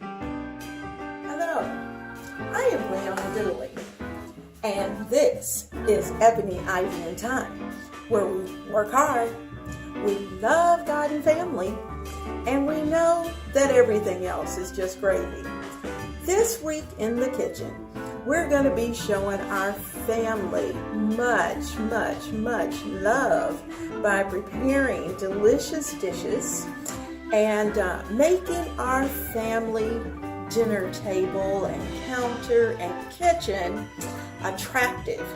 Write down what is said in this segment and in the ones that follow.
Hello, I am Granddaughter, and this is Ebony, Ivy, and Thyme, where we work hard, we love God and family, and we know that everything else is just gravy. This week in the kitchen, we're going to be showing our family much love by preparing delicious dishes and making our family dinner table and counter and kitchen attractive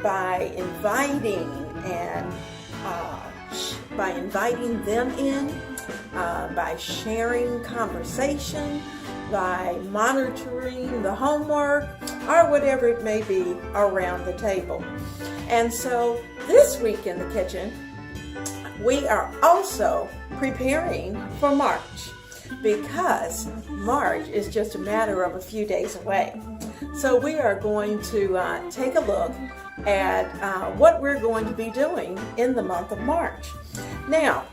by inviting them in, by sharing conversation, by monitoring the homework, or whatever it may be around the table. And so this week in the kitchen, we are also preparing for March, because March is just a matter of a few days away. So we are going to take a look at what we're going to be doing in the month of March. Now,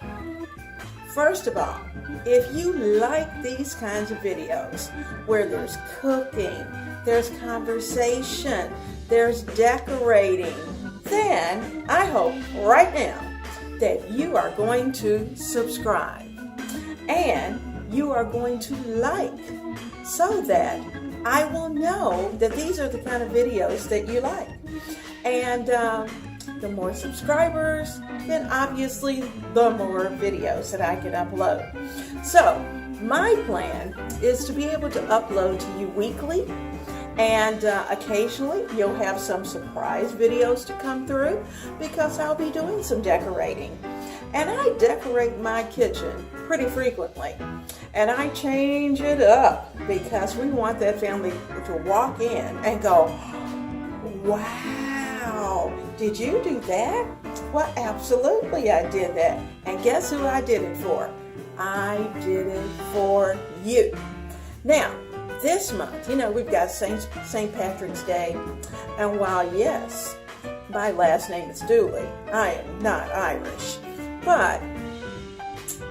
first of all, if you like these kinds of videos where there's cooking, there's conversation, there's decorating, then I hope right now that you are going to subscribe and you are going to like, so that I will know that these are the kind of videos that you like. And the more subscribers, then obviously the more videos that I can upload. So my plan is to be able to upload to you weekly, and occasionally you'll have some surprise videos to come through, because I'll be doing some decorating. And I decorate my kitchen pretty frequently, and I change it up because we want that family to walk in and go, wow, did you do that? Well, absolutely I did that. And guess who I did it for? I did it for you. Now, this month, we've got St. Patrick's Day, and while yes, my last name is Dooley, I am not Irish, but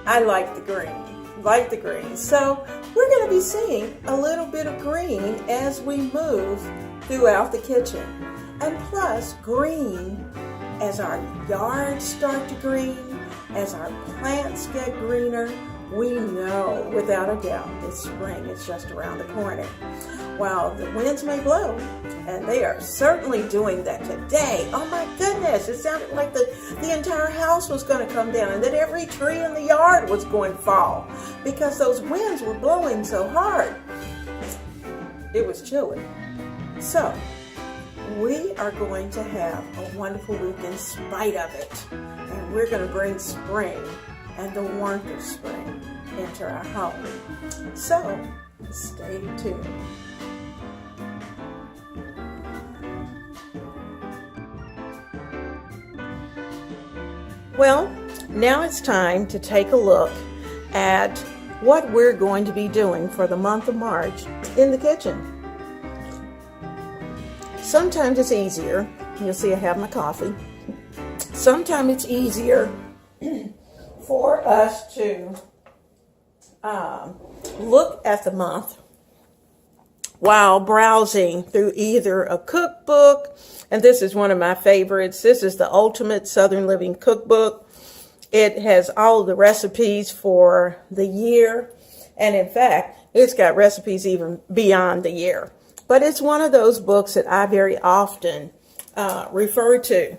I like the green. So we're going to be seeing a little bit of green as we move throughout the kitchen. And plus green, as our yards start to green, as our plants get greener, we know without a doubt that spring is just around the corner. While the winds may blow, and they are certainly doing that today. Oh my goodness, it sounded like the entire house was going to come down, and that every tree in the yard was going to fall, because those winds were blowing so hard. It was chilly. So we are going to have a wonderful week in spite of it, and we're going to bring spring and the warmth of spring into our home. So stay tuned. Well, now it's time to take a look at what we're going to be doing for the month of March in the kitchen. Sometimes it's easier. You'll see I have my coffee. Sometimes it's easier for us to look at the month while browsing through either a cookbook, and this is one of my favorites. This is the Ultimate Southern Living Cookbook. It has all of the recipes for the year, and in fact, it's got recipes even beyond the year. But it's one of those books that I very often refer to.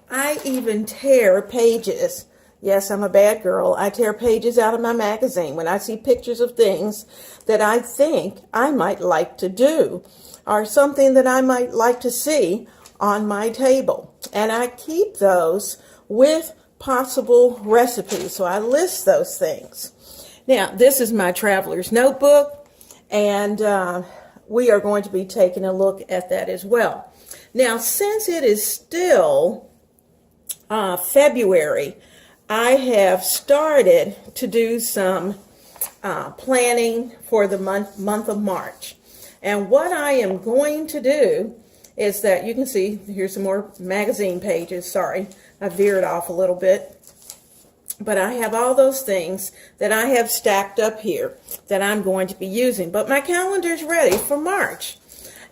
I even tear pages. Yes, I'm a bad girl. I tear pages out of my magazine when I see pictures of things that I think I might like to do, or something that I might like to see on my table. And I keep those with possible recipes. So I list those things. Now, this is my traveler's notebook, and we are going to be taking a look at that as well. Now, since it is still February, I have started to do some planning for the month of March. And what I am going to do is that, you can see, here's some more magazine pages. Sorry, I veered off a little bit. But I have all those things that I have stacked up here that I'm going to be using. But my calendar is ready for March.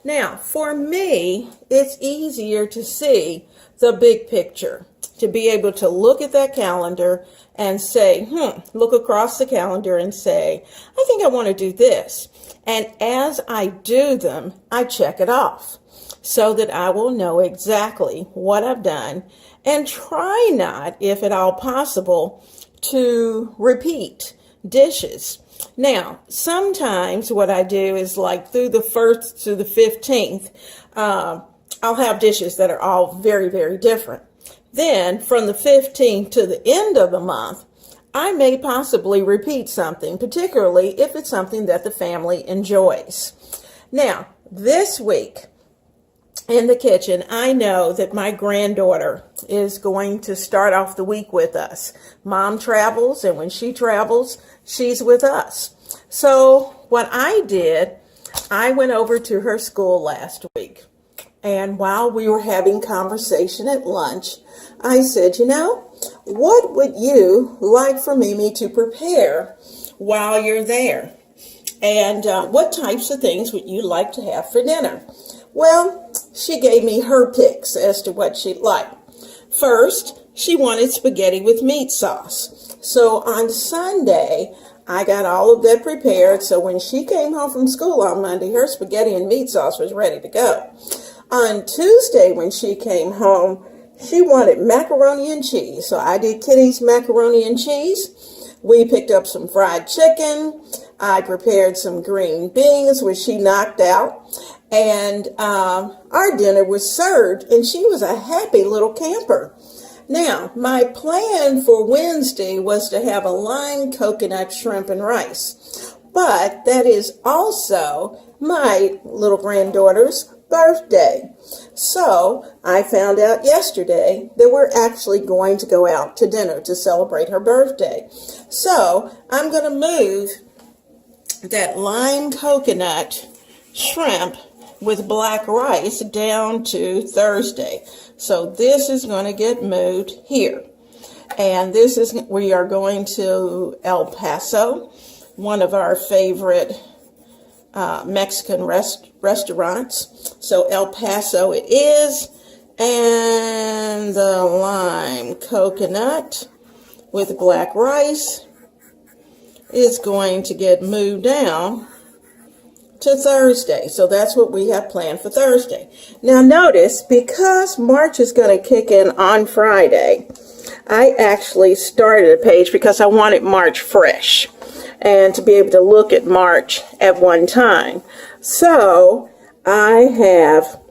Now, for me, it's easier to see the big picture, to be able to look at that calendar and say, look across the calendar and say, I think I want to do this. And as I do them, I check it off so that I will know exactly what I've done and try not, if at all possible, to repeat dishes. Now, sometimes what I do is like through the 1st to the 15th, I'll have dishes that are all very, very different. Then from the 15th to the end of the month, I may possibly repeat something, particularly if it's something that the family enjoys. Now, this week in the kitchen, I know that my granddaughter is going to start off the week with us. Mom travels, and when she travels, she's with us. So what I did, I went over to her school last week. And while we were having conversation at lunch, I said, what would you like for Mimi to prepare while you're there? And what types of things would you like to have for dinner? Well, she gave me her picks as to what she'd like. First, she wanted spaghetti with meat sauce. So on Sunday, I got all of that prepared. So when she came home from school on Monday, her spaghetti and meat sauce was ready to go. On Tuesday, when she came home, she wanted macaroni and cheese. So I did Kitty's macaroni and cheese. We picked up some fried chicken. I prepared some green beans, which she knocked out. And our dinner was served, and she was a happy little camper. Now, my plan for Wednesday was to have a lime coconut shrimp and rice. But that is also my little granddaughter's birthday. So I found out yesterday that we're actually going to go out to dinner to celebrate her birthday. So I'm going to move that lime coconut shrimp with black rice down to Thursday. So this is going to get moved here. And we are going to El Paso, one of our favorite Mexican restaurants. So El Paso it is. And the lime coconut with black rice is going to get moved down to Thursday. So that's what we have planned for Thursday. Now notice, because March is going to kick in on Friday, I actually started a page because I wanted March fresh and to be able to look at March at one time. So I have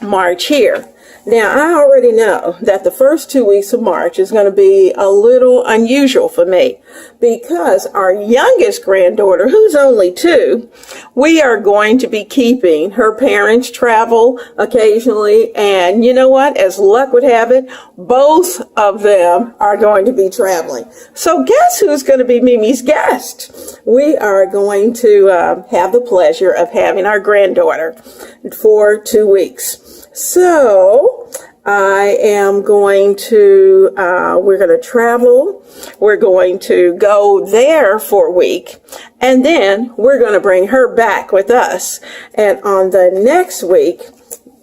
March here. Now, I already know that the first 2 weeks of March is going to be a little unusual for me because our youngest granddaughter, who's only 2, we are going to be keeping. Her parents travel occasionally, and you know what? As luck would have it, both of them are going to be traveling. So guess who's going to be Mimi's guest? We are going to have the pleasure of having our granddaughter for 2 weeks. So I am going to, we're going to travel. We're going to go there for a week. And then we're going to bring her back with us. And on the next week,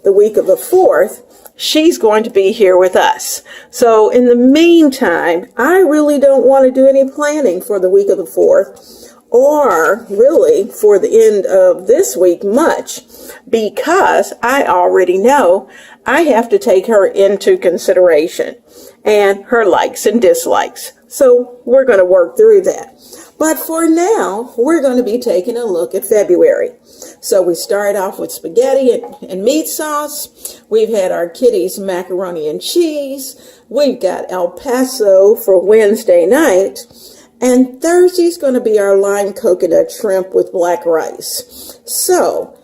the week of the 4th, she's going to be here with us. So in the meantime, I really don't want to do any planning for the week of the 4th. Or really for the end of this week much, because I already know I have to take her into consideration and her likes and dislikes. So we're going to work through that. But for now, we're going to be taking a look at February. So we start off with spaghetti and meat sauce. We've had our Kitty's macaroni and cheese. We've got El Paso for Wednesday night. And Thursday's going to be our lime coconut shrimp with black rice. So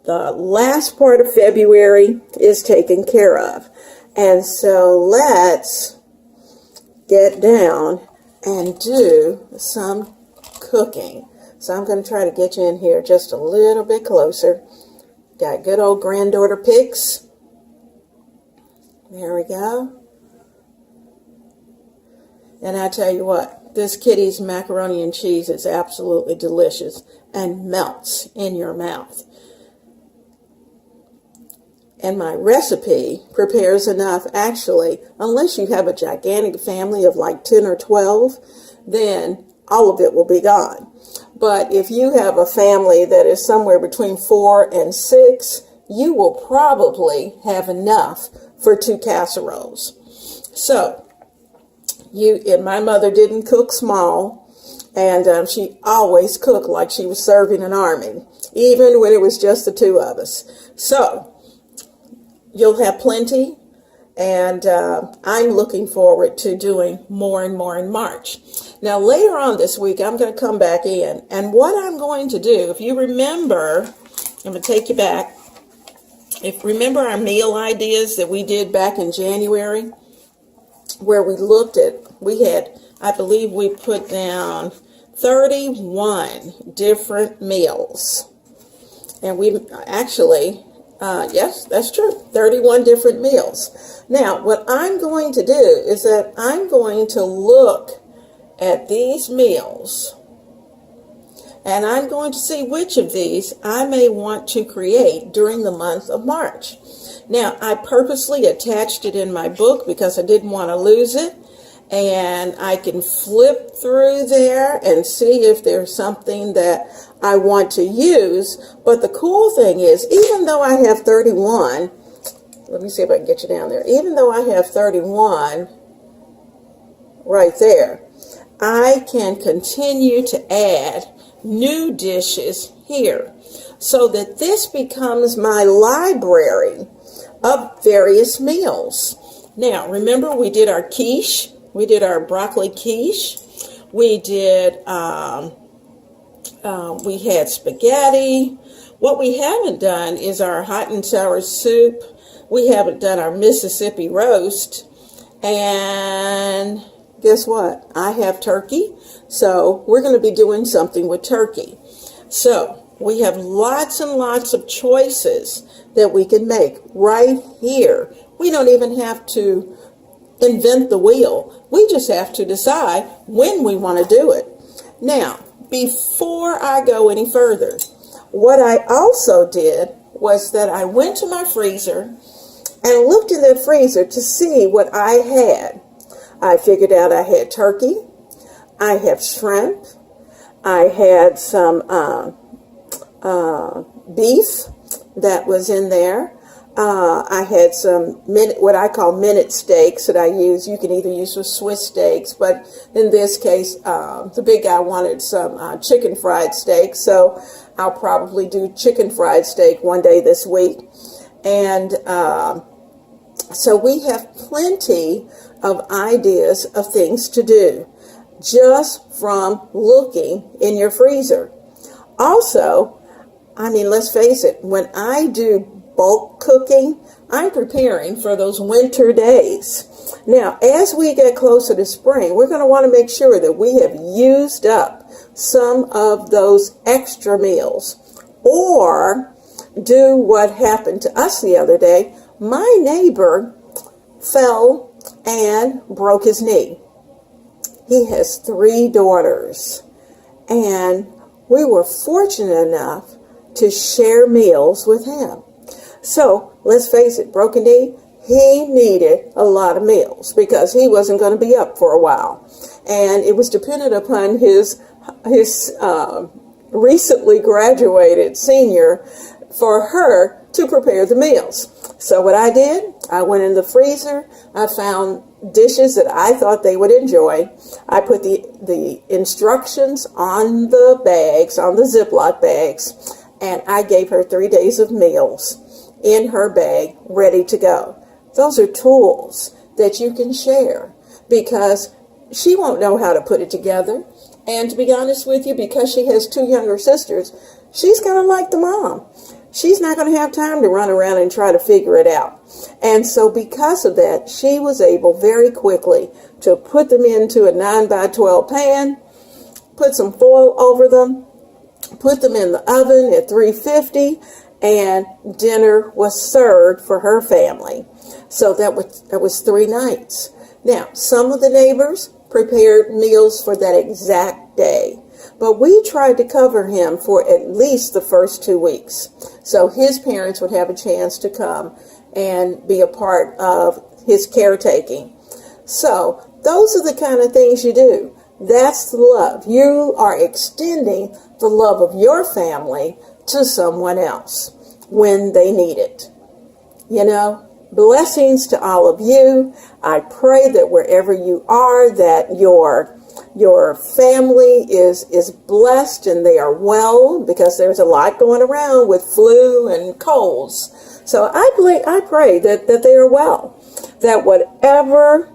the last part of February is taken care of. And so let's get down and do some cooking. So I'm going to try to get you in here just a little bit closer. Got good old granddaughter pics. There we go. And I tell you what, this Kitty's macaroni and cheese is absolutely delicious and melts in your mouth. And my recipe prepares enough, actually, unless you have a gigantic family of like 10 or 12, then all of it will be gone. But if you have a family that is somewhere between 4 and 6, you will probably have enough for 2 casseroles. So, and my mother didn't cook small, and she always cooked like she was serving an army, even when it was just the 2 of us. So, you'll have plenty, and I'm looking forward to doing more and more in March. Now, later on this week, I'm going to come back in, and what I'm going to do, if you remember, I'm going to take you back. Remember our meal ideas that we did back in January, where I believe we put down 31 different meals. And we actually, yes, that's true, 31 different meals. Now, what I'm going to do is that I'm going to look at these meals, and I'm going to see which of these I may want to create during the month of March. Now, I purposely attached it in my book because I didn't want to lose it, and I can flip through there and see if there's something that I want to use. But the cool thing is, even though I have 31, let me see if I can get you down there. Even though I have 31 right there, I can continue to add new dishes here so that this becomes my library of various meals. Now, remember we did our quiche. We did our broccoli quiche. We did, we had spaghetti. What we haven't done is our hot and sour soup. We haven't done our Mississippi roast. And guess what? I have turkey. So we're going to be doing something with turkey. So we have lots and lots of choices that we can make right here. We don't even have to invent the wheel. We just have to decide when we want to do it. Now, before I go any further, what I also did was that I went to my freezer and looked in that freezer to see what I had. I figured out I had turkey, I have shrimp, I had some beef that was in there. I had some what I call minute steaks that I use. You can either use with Swiss steaks, but in this case, the big guy wanted some chicken fried steak, so I'll probably do chicken fried steak one day this week. And so we have plenty of ideas of things to do just from looking in your freezer. Also, I mean, let's face it, when I do bulk cooking, I'm preparing for those winter days. Now, as we get closer to spring, we're going to want to make sure that we have used up some of those extra meals, or do what happened to us the other day. My neighbor fell and broke his knee. He has 3 daughters, and we were fortunate enough to share meals with him. So, let's face it, broken knee, he needed a lot of meals because he wasn't going to be up for a while. And it was dependent upon his recently graduated senior for her to prepare the meals. So what I did, I went in the freezer, I found dishes that I thought they would enjoy. I put the instructions on the bags, on the Ziploc bags, and I gave her 3 days of meals in her bag, ready to go. Those are tools that you can share because she won't know how to put it together. And to be honest with you, because she has 2 younger sisters, she's kind of like the mom. She's not going to have time to run around and try to figure it out. And so because of that, she was able very quickly to put them into a 9x12 pan, put some foil over them, put them in the oven at 350, and dinner was served for her family. So that was 3 nights. Now, some of the neighbors prepared meals for that exact day. But we tried to cover him for at least the first 2 weeks, so his parents would have a chance to come and be a part of his caretaking. So those are the kind of things you do. That's the love. You are extending the love of your family to someone else when they need it. You know, blessings to all of you. I pray that wherever you are, that your family is blessed and they are well, because there's a lot going around with flu and colds. So I pray that they are well, that whatever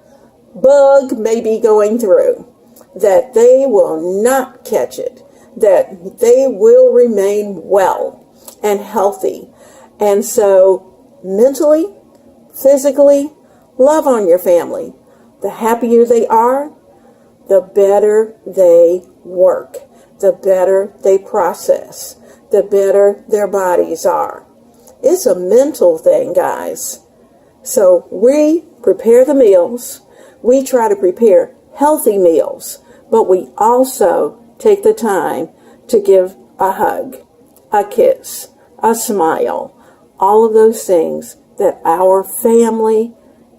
bug may be going through, that they will not catch it, that they will remain well and healthy. And so mentally, physically, love on your family. The happier they are, the better they work, the better they process, the better their bodies are. It's a mental thing, guys. So we prepare the meals. We try to prepare healthy meals, but we also take the time to give a hug, a kiss, a smile, all of those things that our family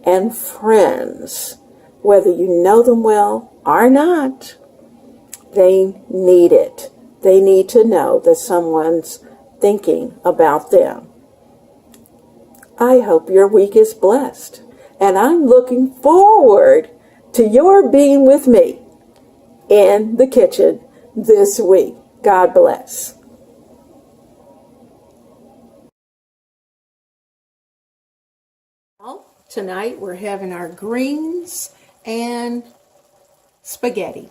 and friends, whether you know them well or not, they need it. They need to know that someone's thinking about them. I hope your week is blessed, and I'm looking forward to your being with me in the kitchen this week. God bless. Tonight we're having our greens and spaghetti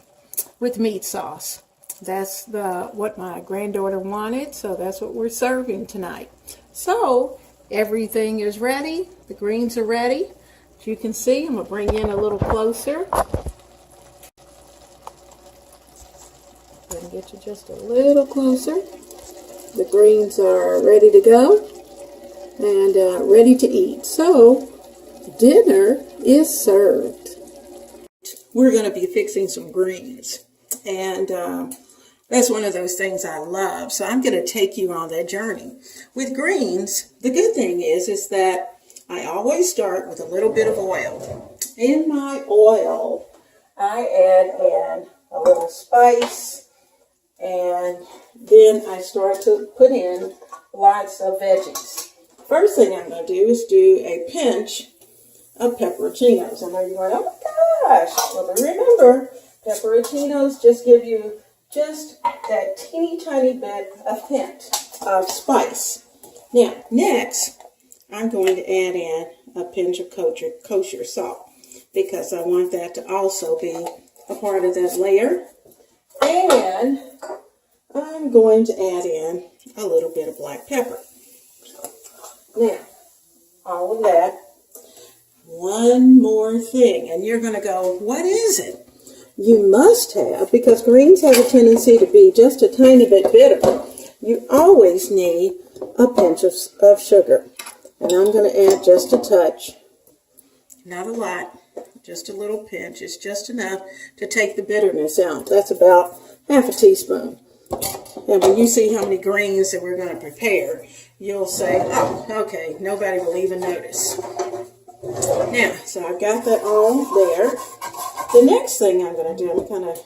with meat sauce. That's what my granddaughter wanted, so that's what we're serving tonight. So everything is ready. The greens are ready. As you can see, I'm going to bring in a little closer. Let me get you just a little closer. The greens are ready to go and ready to eat. So dinner is served. We're going to be fixing some greens, and that's one of those things I love. So I'm going to take you on that journey. With greens, the good thing is that I always start with a little bit of oil. In my oil, I add in a little spice, and then I start to put in lots of veggies. First thing I'm going to do is do a pinch of pepperoncinos. I know you're going, oh my gosh. Well, remember, pepperoncinos just give you just that teeny tiny bit of hint of spice. Now, next, I'm going to add in a pinch of kosher salt, because I want that to also be a part of that layer. And I'm going to add in a little bit of black pepper. Now, all of that. One more thing, and you're going to go, what is it? You must have, because greens have a tendency to be just a tiny bit bitter, you always need a pinch of sugar. And I'm going to add just a touch. Not a lot, just a little pinch. It's just enough to take the bitterness out. That's about half a teaspoon. And when you see how many greens that we're going to prepare, you'll say, oh, okay, nobody will even notice. Now, so I've got that all there. The next thing I'm going to do, I'm going to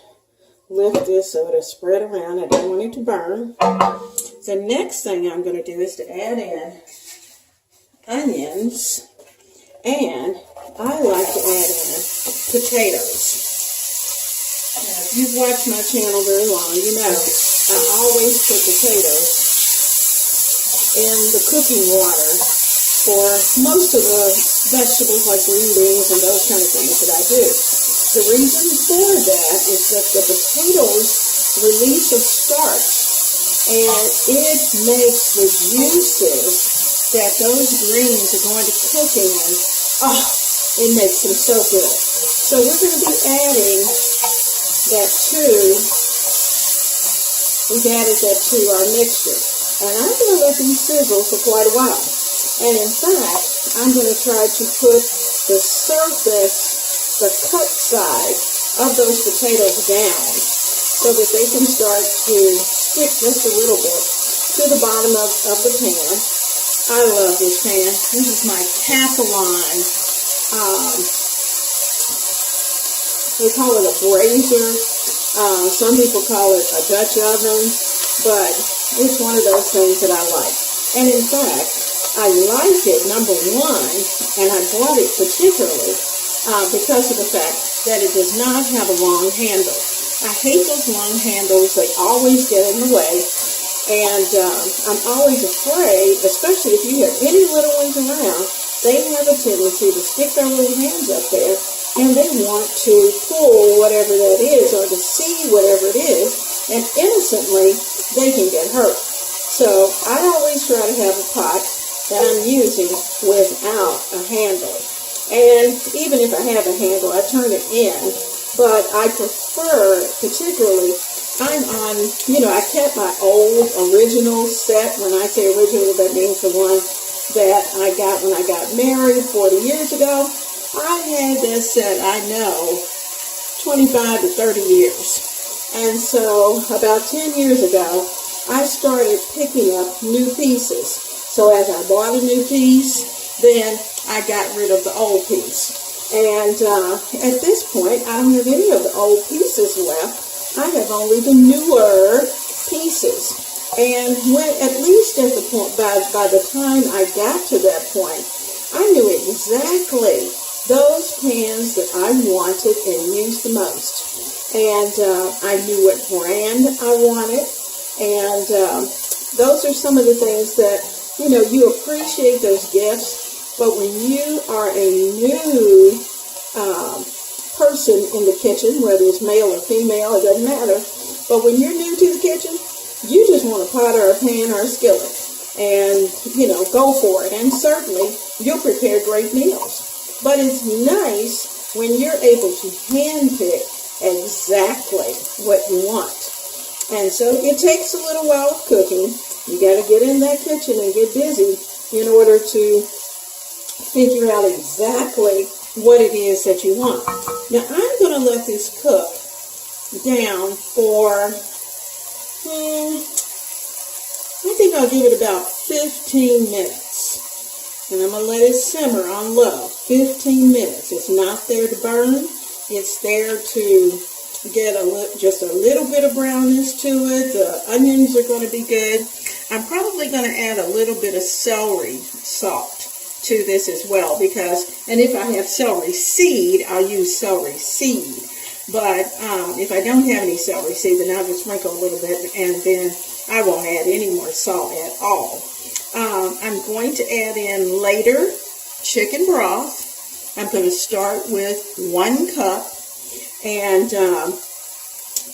lift this so it'll spread around. I don't want it to burn. The next thing I'm going to do is to add in onions, and I like to add in potatoes. Now, if you've watched my channel very long, you know I always put potatoes in the cooking water for most of the vegetables like green beans and those kind of things that I do. The reason for that is that the potatoes release a starch, and it makes the juices that those greens are going to cook in, it makes them so good. So we're going to be adding that we've added that to our mixture. And I'm going to let these sizzle for quite a while. And in fact, I'm going to try to put the surface, the cut side of those potatoes down so that they can start to stick just a little bit to the bottom of the pan. I love this pan. This is my Teflon. They call it a brazier. Some people call it a Dutch oven, but it's one of those things that I like. And in fact, I like it, number one, and I bought it particularly because of the fact that it does not have a long handle. I hate those long handles. They always get in the way. And I'm always afraid, especially if you have any little ones around, they have a tendency to stick their little hands up there and they want to pull whatever that is or to see whatever it is, and innocently they can get hurt. So I always try to have a pot that I'm using without a handle. And even if I have a handle, I turn it in. But I prefer, particularly, I'm on, I kept my old original set. When I say original, that means the one that I got when I got married 40 years ago. I had that set, I know, 25 to 30 years. And so about 10 years ago, I started picking up new pieces. So as I bought a new piece, then I got rid of the old piece. And at this point, I don't have any of the old pieces left. I have only the newer pieces. And when, at least at the point, by the time I got to that point, I knew exactly those pans that I wanted and used the most. And I knew what brand I wanted. And those are some of the things that, you appreciate those gifts. But when you are a new person in the kitchen, whether it's male or female, it doesn't matter. But when you're new to the kitchen, you just want a pot or a pan or a skillet. And, go for it. And certainly, you'll prepare great meals. But it's nice when you're able to handpick exactly what you want. And so it takes a little while of cooking. You got to get in that kitchen and get busy in order to figure out exactly what it is that you want. Now, I'm going to let this cook down for, I think I'll give it about 15 minutes. And I'm going to let it simmer on low, 15 minutes. It's not there to burn. It's there to get just a little bit of brownness to it. The onions are going to be good. I'm probably going to add a little bit of celery salt to this as well and if I have celery seed, I'll use celery seed. But if I don't have any celery seed, then I'll just sprinkle a little bit and then I won't add any more salt at all. I'm going to add in later chicken broth. I'm going to start with 1 cup, and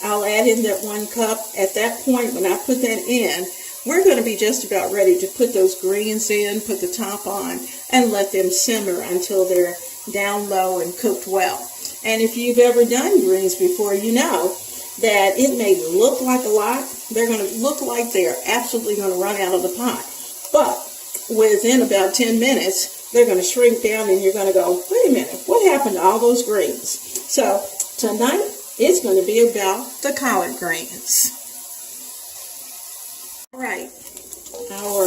I'll add in that 1 cup. At that point, when I put that in, we're going to be just about ready to put those greens in, put the top on, and let them simmer until they're down low and cooked well. And if you've ever done greens before, you know that it may look like a lot. They're going to look like they're absolutely going to run out of the pot. But within about 10 minutes, they're going to shrink down and you're going to go, wait a minute, what happened to all those greens? So tonight, it's going to be about the collard greens. All right, our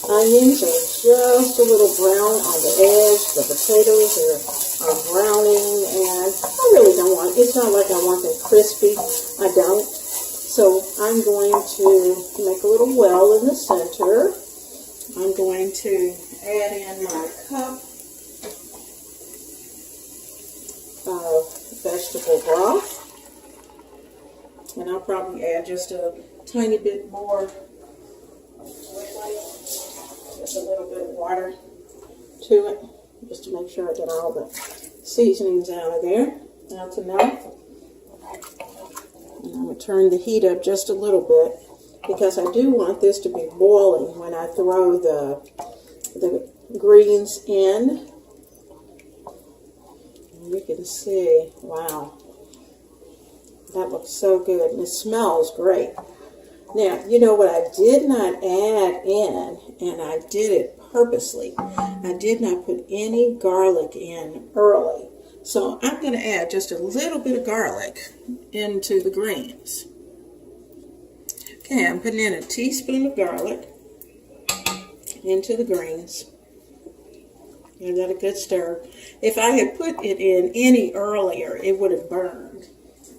onions are just a little brown on the edge. The potatoes are browning, and I really don't want, it's not like I want them crispy. I don't. So I'm going to make a little well in the center. I'm going to add in my cup of vegetable broth. And I'll probably add just a tiny bit more liquid, just a little bit of water to it, just to make sure I get all the seasonings out of there. Now to melt. And I'm going to turn the heat up just a little bit because I do want this to be boiling when I throw the greens in. And you can see, wow, that looks so good and it smells great. Now, you know what I did not add in, and I did it purposely. I did not put any garlic in early. So I'm going to add just a little bit of garlic into the greens. Okay, I'm putting in a teaspoon of garlic into the greens. Give that a good stir. If I had put it in any earlier, it would have burned.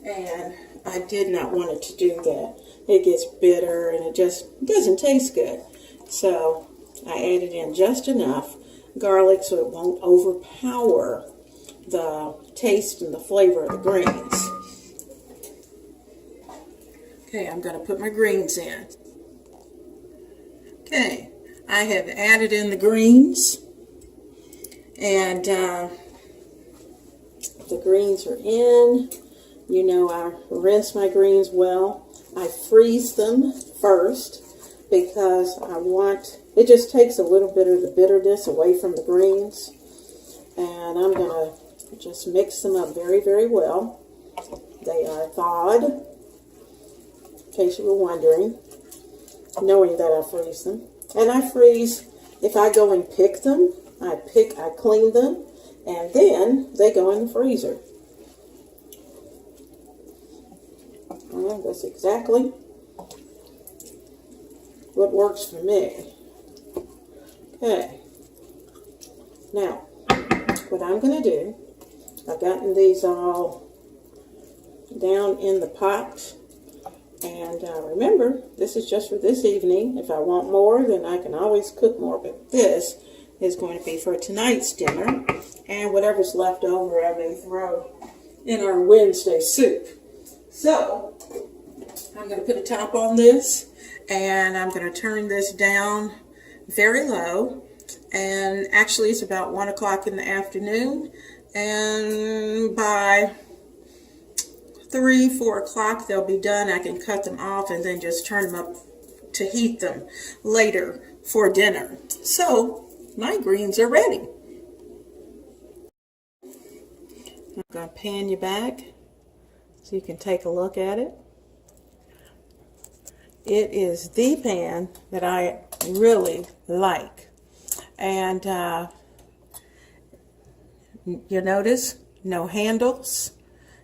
And I did not want it to do that. It gets bitter and it just doesn't taste good. So I added in just enough garlic so it won't overpower the taste and the flavor of the greens. Okay, I'm going to put my greens in. Okay, I have added in the greens, and the greens are in. You know, I rinse my greens well. I freeze them first because it just takes a little bit of the bitterness away from the greens. And I'm going to just mix them up very, very well. They are thawed, in case you were wondering, knowing that I freeze them. And I freeze, if I go and pick them, I clean them, and then they go in the freezer. Well, that's exactly what works for me. Okay. Now, what I'm going to do, I've gotten these all down in the pot. And remember, this is just for this evening. If I want more, then I can always cook more. But this is going to be for tonight's dinner. And whatever's left over, I may throw in our Wednesday soup. So, I'm going to put a top on this. And I'm going to turn this down very low. And actually, it's about 1 o'clock in the afternoon. And by 3, 4 o'clock, they'll be done. I can cut them off and then just turn them up to heat them later for dinner. So, my greens are ready. I'm going to pan you back so you can take a look at it. It is the pan that I really like. And you notice no handles.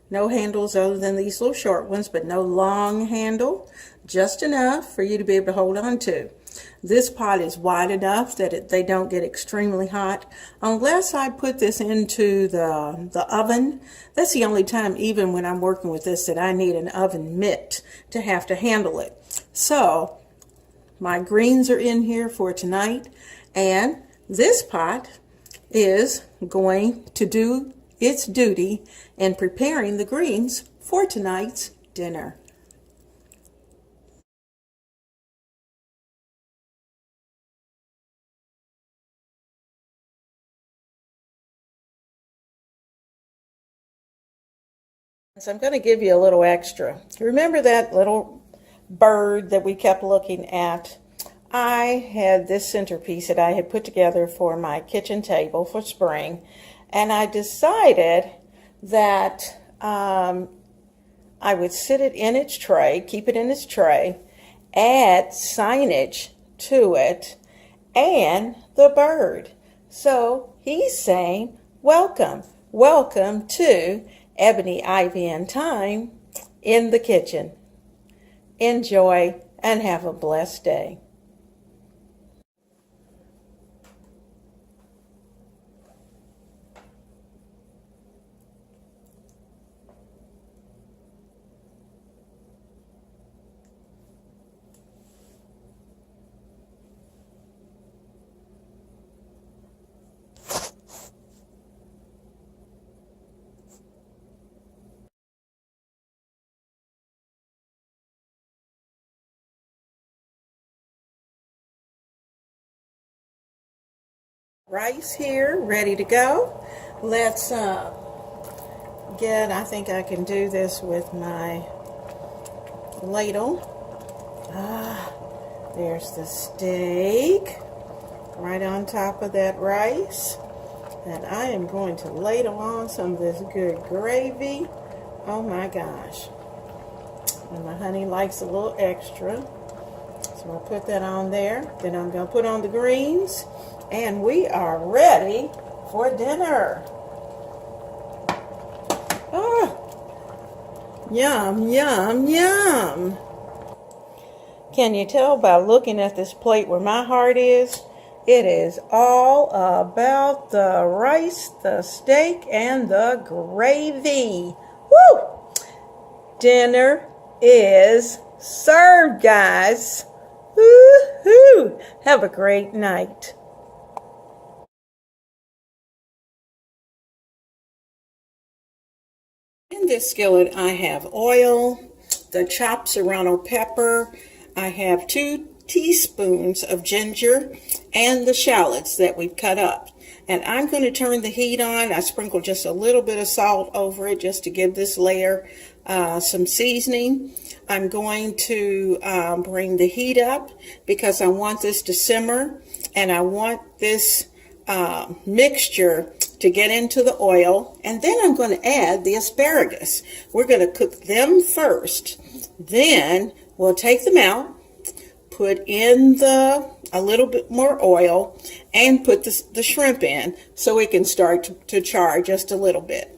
No handles other than these little short ones, but no long handle. Just enough for you to be able to hold on to. This pot is wide enough that they don't get extremely hot. Unless I put this into the oven. That's the only time, even when I'm working with this, that I need an oven mitt to have to handle it. So, my greens are in here for tonight. And this pot is going to do its duty in preparing the greens for tonight's dinner. So I'm going to give you a little extra. Remember that little bird that we kept looking at? I had this centerpiece that I had put together for my kitchen table for spring, and I decided that I would sit it in its tray, keep it in its tray, add signage to it, and the bird. So he's saying, welcome, welcome to Ebony, Ivy, and Thyme in the kitchen. Enjoy and have a blessed day. Rice here, ready to go. Let's I think I can do this with my ladle. There's the steak right on top of that rice. And I am going to ladle on some of this good gravy. Oh my gosh. And my honey likes a little extra. So I'll put that on there. Then I'm going to put on the greens. And we are ready for dinner. Yum, yum, yum. Can you tell by looking at this plate where my heart is? It is all about the rice, the steak, and the gravy. Woo! Dinner is served, guys. Woo-hoo! Have a great night. In this skillet, I have oil, the chopped serrano pepper. I have 2 teaspoons of ginger and the shallots that we've cut up. And I'm going to turn the heat on. I sprinkle just a little bit of salt over it just to give this layer some seasoning. I'm going to bring the heat up because I want this to simmer, and I want this mixture to get into the oil. And then I'm going to add the asparagus. We're going to cook them first. Then we'll take them out, put in a little bit more oil, and put the shrimp in so it can start to char just a little bit.